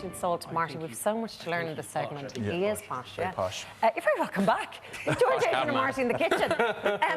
and salt. Marty, we've so much to learn in this segment. He is posh, Very posh. You're very welcome back. Join Adrian and Marty in the kitchen.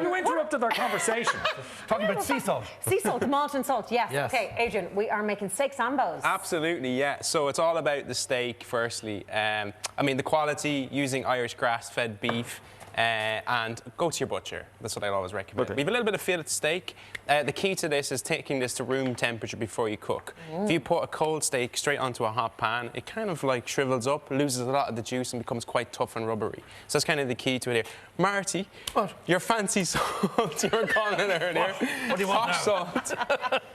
You interrupted our conversation. Talking about sea salt. Sea salt, malt and salt, yes. Okay, Adrian, we are making steak sambos. Absolutely, yeah. So it's all about the steak, firstly. I mean, the quality, using Irish grass-fed beef. And go to your butcher. That's what I always recommend. Okay. We have a little bit of fillet steak. The key to this is taking this to room temperature before you cook. If you put a cold steak straight onto a hot pan, it kind of like shrivels up, loses a lot of the juice and becomes quite tough and rubbery. So that's kind of the key to it here. Marty, what? Your fancy salt, you were calling it earlier. What do you want now? Salt.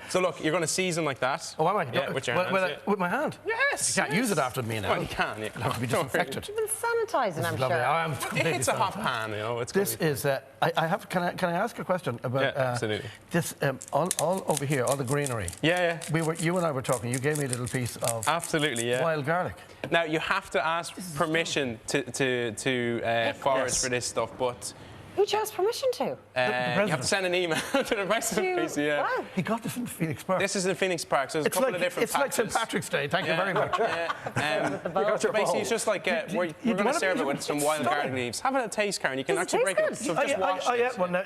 So look, you're going to season like that. Oh, am I? Yeah, with your hands. With my hand? Yes. You can't use it after me now. Well, you can, yeah. It'll have to be disinfected. You've been sanitising, I'm sure. It's a hot pan, you know. This is. Can I ask a question about? Yeah, absolutely. This all over here, all the greenery. Yeah. You and I were talking. You gave me a little piece of. Absolutely, yeah. Wild garlic. Now you have to ask permission to forage for this stuff, but. Who chose permission to? You have to send an email to the president, please. Yeah. Wow. He got this in Phoenix Park. This is in Phoenix Park, so there's a couple of different It's like St. Patrick's Day. Thank you very much. So basically, it's just like we're going to serve it with some wild garlic leaves. Have a taste, Karen. You can actually break it. So just wash it. Well,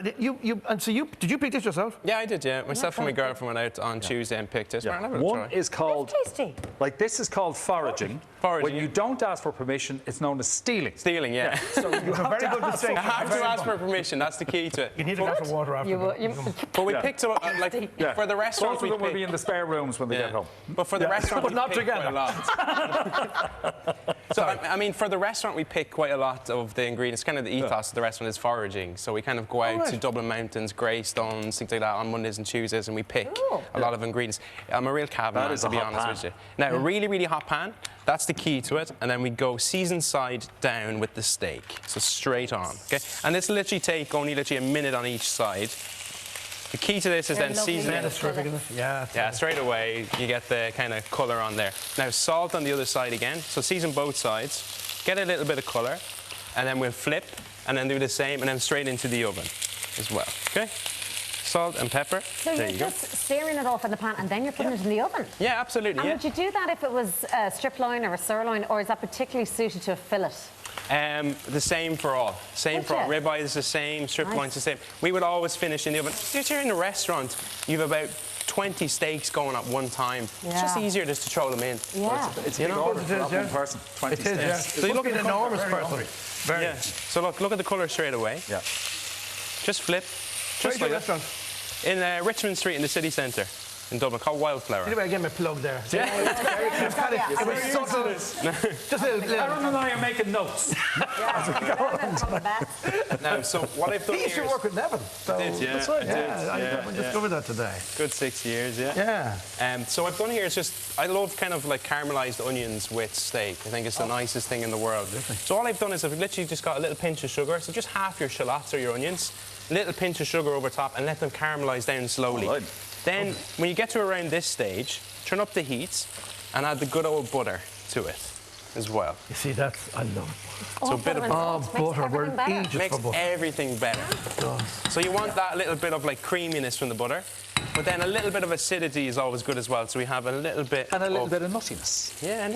did you pick this yourself? Yeah, I did. Yeah, myself and my girlfriend went out on Tuesday and picked it. One is called. Tasty. Like this is called foraging. When you don't ask for permission, it's known as stealing. Stealing, yeah. So you very good mistake. You have to ask for permission. That's the key to it. You need a glass of water after. But we picked up for the restaurant. Both of them will be in the spare rooms when they get home. But for the restaurant, but not picked together. Quite a lot. So I mean, for the restaurant, we pick quite a lot of the ingredients. Kind of the ethos of the restaurant is foraging. So we kind of go out to Dublin Mountains, Greystones, things like that on Mondays and Tuesdays, and we pick a lot of ingredients. I'm a real cabinet, to be honest with you. Now, a really, really hot pan. That's the key to it, and then we go seasoned side down with the steak, so straight on. Okay, and this literally take only literally a minute on each side. The key to this is then seasoning. Yeah, straight away you get the kind of colour on there. Now salt on the other side again, so season both sides, get a little bit of colour, and then we'll flip, and then do the same, and then straight into the oven as well. Okay. Salt and pepper. So you're just searing it off in the pan and then you're putting it in the oven? Yeah, absolutely. And would you do that if it was a strip loin or a sirloin, or is that particularly suited to a fillet? The same for all. Same for all. Ribeye is the same, strip loin's the same. We would always finish in the oven. If you're in a restaurant, you have about 20 steaks going at one time. Yeah. It's just easier just to throw them in. Yeah. It's a big order for one person. 20 steaks. Yeah. So you look at an enormous person. Yeah. So look at the colour straight away. Yeah. Just flip. Just like that. In Richmond Street in the city centre in Dublin, called Wildflower. Anyway, I gave him a plug there. It was subtle. Just a little. Aaron and I are making notes. Now, so what I've done he used to work with Nevin. So that's right. I discovered that today. Good 6 years, yeah. So what I've done here is just, I love kind of like caramelised onions with steak. I think it's the nicest thing in the world. So all I've done is I've literally just got a little pinch of sugar, so just half your shallots or your onions, a little pinch of sugar over top, and let them caramelise down slowly. Right. Then, when you get to around this stage, turn up the heat and add the good old butter to it as well. You see, I love it. So a bit of butter. We're Egypt makes for butter. Everything better. So you want that little bit of like creaminess from the butter, but then a little bit of acidity is always good as well. So we have a little bit and a little bit of nuttiness. Yeah,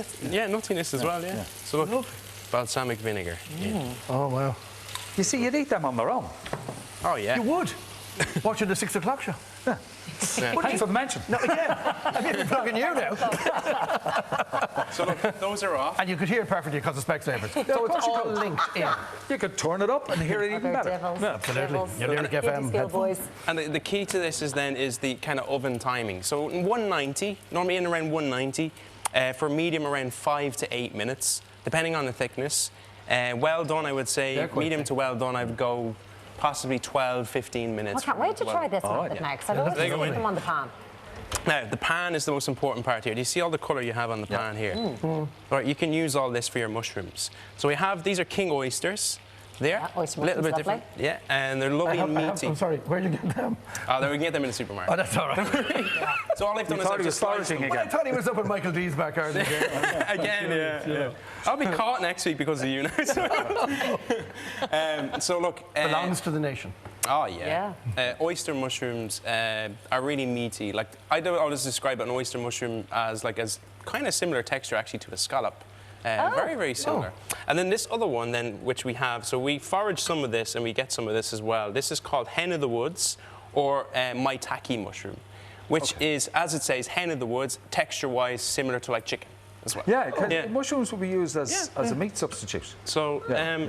nuttiness as well. Yeah. So look, balsamic vinegar. Oh wow! You see, you'd eat them on their own. Oh yeah. You would. Watching the 6 o'clock show. Yeah. Thanks for the mention. No, again, I'm even plugging you now. So look, those are off. And you could hear it perfectly because of Specsavers. So it's all linked in. You could turn it up and hear it even better. Absolutely. And the key to this is the kind of oven timing. So 190, normally in around 190, for medium around 5 to 8 minutes, depending on the thickness. Well done, I would say. Medium to well done, I would go possibly 12, 15 minutes. I can't wait to try this method now, because I don't want to leave them on the pan. Now, the pan is the most important part here. Do you see all the colour you have on the pan here? Right, you can use all this for your mushrooms. So we have, these are king oysters. There, a little bit different. Yeah, and they're lovely and meaty. I'm sorry, where did you get them? Oh, we can get them in the supermarket. Oh, that's all right. So all I've done is I've just sliced them. I thought he was up at Michael D's backyard again. Yeah. I'll be caught next week because of you now. So look, belongs to the nation. Oh, yeah. Oyster mushrooms are really meaty. Like, I don't always describe an oyster mushroom as kind of similar texture actually to a scallop. Very, very similar. And then this other one then, which we have, so we forage some of this and we get some of this as well. This is called hen of the woods or maitake mushroom, which is, as it says, hen of the woods, texture-wise similar to like chicken as well. Yeah, mushrooms will be used as a meat substitute. So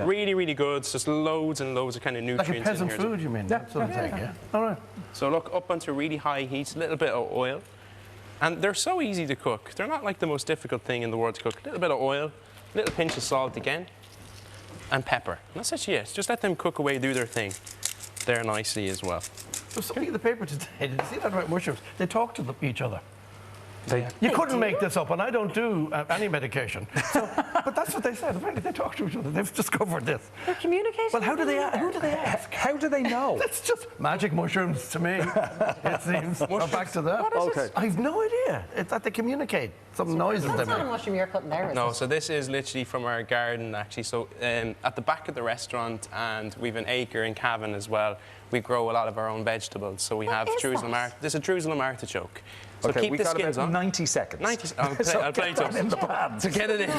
really, really good. It's just loads and loads of kind of nutrients. Like a peasant in here food, you mean? That sort of thing, yeah. All right. So look, up onto really high heats, a little bit of oil. And they're so easy to cook. They're not like the most difficult thing in the world to cook. A little bit of oil, a little pinch of salt again, and pepper. And that's actually it. Just let them cook away, do their thing there nicely as well. There's something in the paper today. Did you see that about mushrooms? They talk to each other. They You couldn't make this up, and I don't do any medication. So, but that's what they said. Apparently, they talk to each other. They've discovered this. They're communicating. Well, who do they ask? How do they know? That's just magic mushrooms to me. It seems. Or back to that. Okay. I've no idea. It's that they communicate. Some noises they That's not a make. mushroom you're cutting there, is No, it? so this is literally from our garden, actually. So at the back of the restaurant, and we've an acre in Cavan as well, we grow a lot of our own vegetables. So we have Jerusalem this is a Jerusalem artichoke. So Okay, keep we've the got skins about on. 90 seconds. 90 I'll play it up. in the pan. So get it in.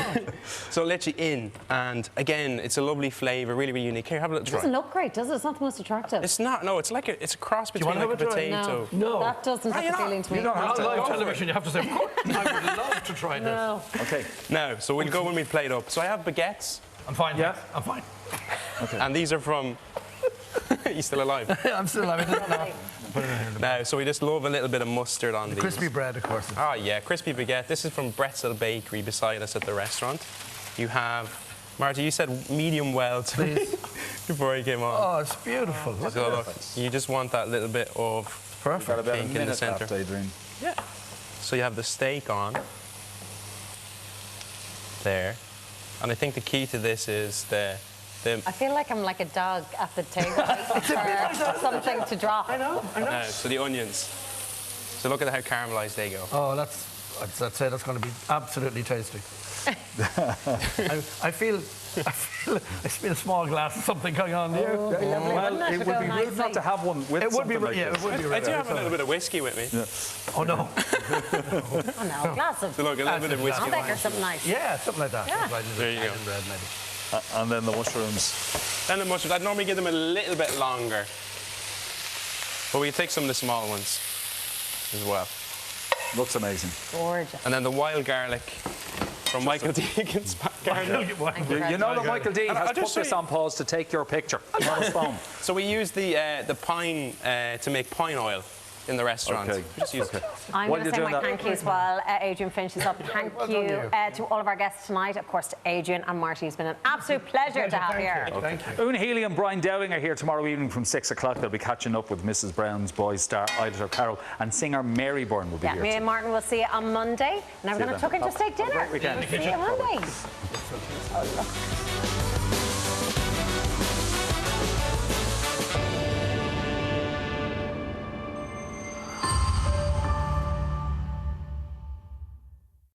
So literally in. And again, it's a lovely flavour, really, really unique. Here, have a little It try. doesn't look great, does it? It's not the most attractive. It's not, no, it's like it's a cross between wanna like a have a try? potato. No. That doesn't have the feeling to me. You don't have On to. live television, you have to say, of course, I would love to try this. No. Okay. No, so we'll go when we plate up. So I have baguettes, I'm fine. Yeah. I'm fine. and these are from... You still alive? I'm still having it. No, so we just love a little bit of mustard on these. Crispy bread, of course. Oh, yeah, crispy baguette. This is from Bretzel Bakery beside us at the restaurant. You have... Marty, you said medium well to me before I came on. Oh, it's beautiful. Look So at look, that. you just want that little bit of Perfect. Got about a pink in the minute centre. left, Adrian. Yeah. So you have the steak on there. And I think the key to this is the I feel like I'm like a dog at the table waiting for something to drop. I know. so the onions. So look at how caramelised they go. Oh, I'd say that's going to be absolutely tasty. I feel a small glass of something going on here. Oh, it'd be lovely, wouldn't it? It It'd would go be rude nicely. not to have one with It would be, something like yeah, this. it would be. I do have a little bit of whiskey with me. Oh no. Oh no, a glass of So look, a little bit of whiskey. Malbec or something nice. Yeah, something like that. Yeah. There you go. Bread, maybe. And then the mushrooms. Then the mushrooms, I'd normally give them a little bit longer. But we take some of the small ones as well. Looks amazing. Gorgeous. And then the wild garlic from Michael Deegan's back garden. You know that Michael Dean And has I'll put just this say- on pause to take your picture on his phone. So we use the pine to make pine oil in the restaurant. Okay. We just use I'm While going to you're say doing my that- thank yous while Adrian finishes up. Thank you to all of our guests tonight. Of course, to Adrian and Marty. It's been an absolute pleasure to have you here. Thank you. Una Healy and Brian Dowling are here tomorrow evening from 6 o'clock. They'll be catching up with Mrs. Brown's boys star Isla O'Carroll, and singer Mary Byrne will be Yeah, here. me and Martin will see you on Monday. Now we're See you going to then. tuck into steak dinner. Have a great weekend. See you Monday.